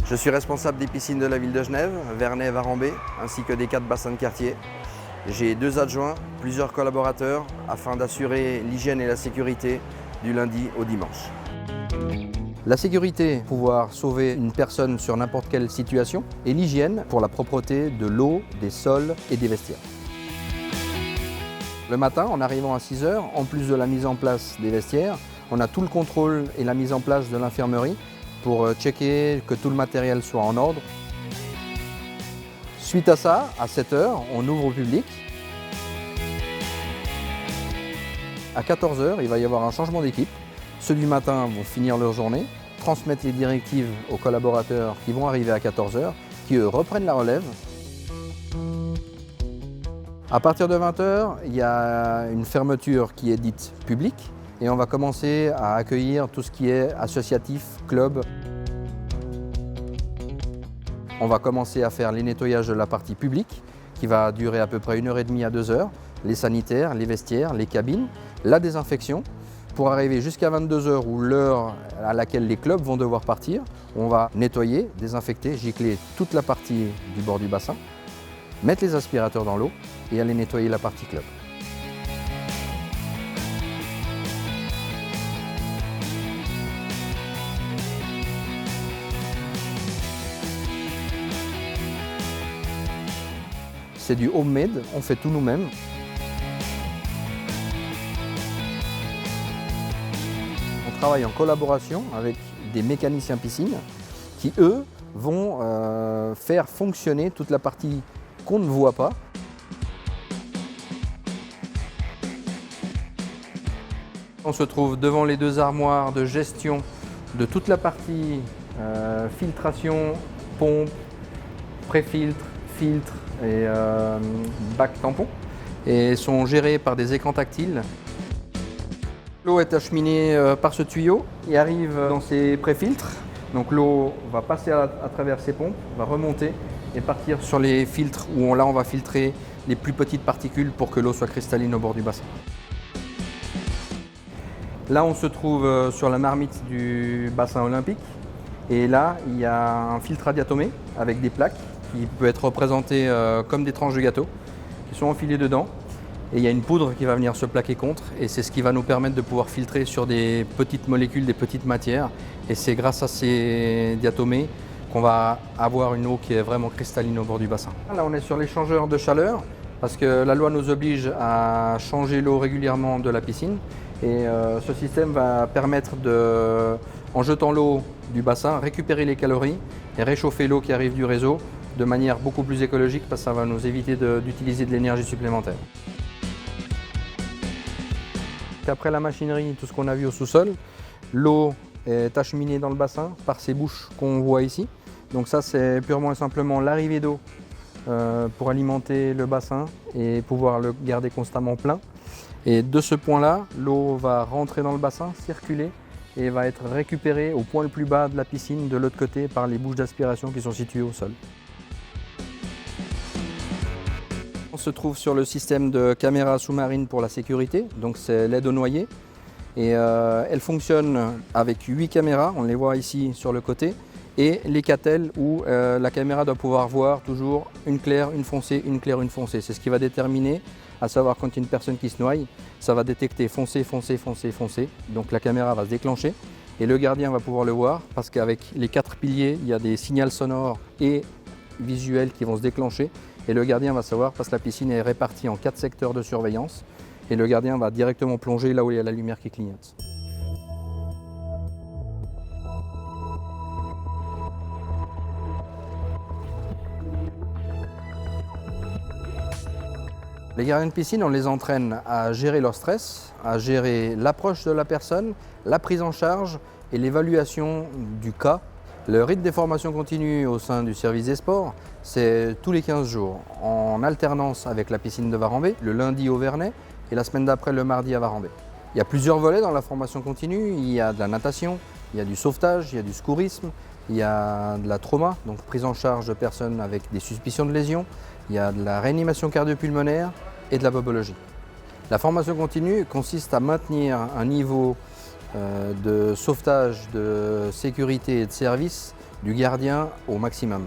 Je suis responsable des piscines de la ville de Genève, Vernet et Varambé, ainsi que des 4 bassins de quartier. J'ai 2 adjoints, plusieurs collaborateurs, afin d'assurer l'hygiène et la sécurité du lundi au dimanche. La sécurité, pouvoir sauver une personne sur n'importe quelle situation, et l'hygiène pour la propreté de l'eau, des sols et des vestiaires. Le matin, en arrivant à 6 h, en plus de la mise en place des vestiaires, on a tout le contrôle et la mise en place de l'infirmerie pour checker que tout le matériel soit en ordre. Suite à ça, à 7 h, on ouvre au public. À 14 h, il va y avoir un changement d'équipe. Ceux du matin vont finir leur journée, transmettre les directives aux collaborateurs qui vont arriver à 14 h, qui eux reprennent la relève. À partir de 20 h, il y a une fermeture qui est dite publique et on va commencer à accueillir tout ce qui est associatif, club. On va commencer à faire les nettoyages de la partie publique qui va durer à peu près 1 h 30 à 2 h, les sanitaires, les vestiaires, les cabines, la désinfection, pour arriver jusqu'à 22 h ou l'heure à laquelle les clubs vont devoir partir. On va nettoyer, désinfecter, gicler toute la partie du bord du bassin, mettre les aspirateurs dans l'eau et aller nettoyer la partie club. C'est du homemade, on fait tout nous-mêmes. On travaille en collaboration avec des mécaniciens piscine qui, eux, vont faire fonctionner toute la partie qu'on ne voit pas. On se trouve devant les 2 armoires de gestion de toute la partie filtration, pompe, pré-filtre, filtre et bac tampon, et sont gérés par des écrans tactiles. L'eau est acheminée par ce tuyau et arrive dans ces pré-filtres. Donc l'eau va passer à travers ces pompes, va remonter et partir sur les filtres où là on va filtrer les plus petites particules pour que l'eau soit cristalline au bord du bassin. Là on se trouve sur la marmite du bassin olympique et là il y a un filtre à diatomée avec des plaques qui peut être représenté comme des tranches de gâteau qui sont enfilées dedans. Et il y a une poudre qui va venir se plaquer contre et c'est ce qui va nous permettre de pouvoir filtrer sur des petites molécules, des petites matières. Et c'est grâce à ces diatomées qu'on va avoir une eau qui est vraiment cristalline au bord du bassin. Là on est sur l'échangeur de chaleur parce que la loi nous oblige à changer l'eau régulièrement de la piscine. Et ce système va permettre en jetant l'eau du bassin, récupérer les calories et réchauffer l'eau qui arrive du réseau de manière beaucoup plus écologique parce que ça va nous éviter d'utiliser de l'énergie supplémentaire. Après la machinerie, tout ce qu'on a vu au sous-sol, l'eau est acheminée dans le bassin par ces bouches qu'on voit ici. Donc ça c'est purement et simplement l'arrivée d'eau pour alimenter le bassin et pouvoir le garder constamment plein. Et de ce point-là, l'eau va rentrer dans le bassin, circuler et va être récupérée au point le plus bas de la piscine de l'autre côté par les bouches d'aspiration qui sont situées au sol. On se trouve sur le système de caméra sous-marine pour la sécurité, donc c'est l'aide aux noyés. Et elle fonctionne avec 8 caméras, on les voit ici sur le côté, et les catels où la caméra doit pouvoir voir toujours une claire, une foncée, une claire, une foncée. C'est ce qui va déterminer, à savoir quand il y a une personne qui se noie, ça va détecter foncé, foncé, foncé, foncé. Donc la caméra va se déclencher et le gardien va pouvoir le voir parce qu'avec les 4 piliers, il y a des signaux sonores et visuels qui vont se déclencher. Et le gardien va savoir parce que la piscine est répartie en 4 secteurs de surveillance et le gardien va directement plonger là où il y a la lumière qui clignote. Les gardiens de piscine, on les entraîne à gérer leur stress, à gérer l'approche de la personne, la prise en charge et l'évaluation du cas. Le rythme des formations continues au sein du service des sports, c'est tous les 15 jours, en alternance avec la piscine de Varambé, le lundi au Vernet et la semaine d'après le mardi à Varambé. Il y a plusieurs volets dans la formation continue, il y a de la natation, il y a du sauvetage, il y a du secourisme, il y a de la trauma, donc prise en charge de personnes avec des suspicions de lésions, il y a de la réanimation cardio-pulmonaire, et de la bobologie. La formation continue consiste à maintenir un niveau de sauvetage, de sécurité et de service du gardien au maximum.